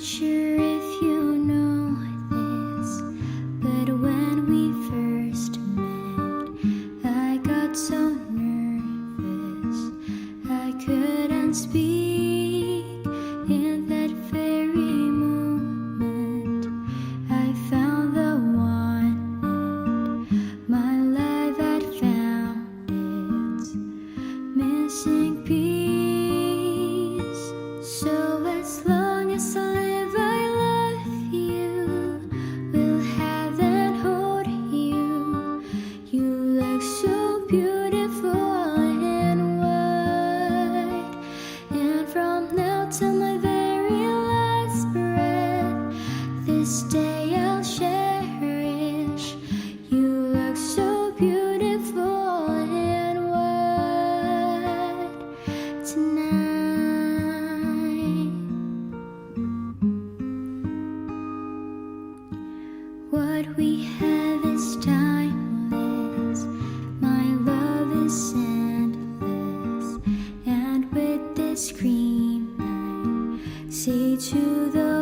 sure if you know this, but when we first met, I got so nervous I couldn't speak. In that very moment, I found the one, and my life had found its missing piece. So as long as I live, I love you, will have and hold you. You look so beautiful and white, and from now till my very last breath, this day I'll cherish. You look so beautiful and white tonight. What we have is timeless. My love is endless. And with this scream, I say to the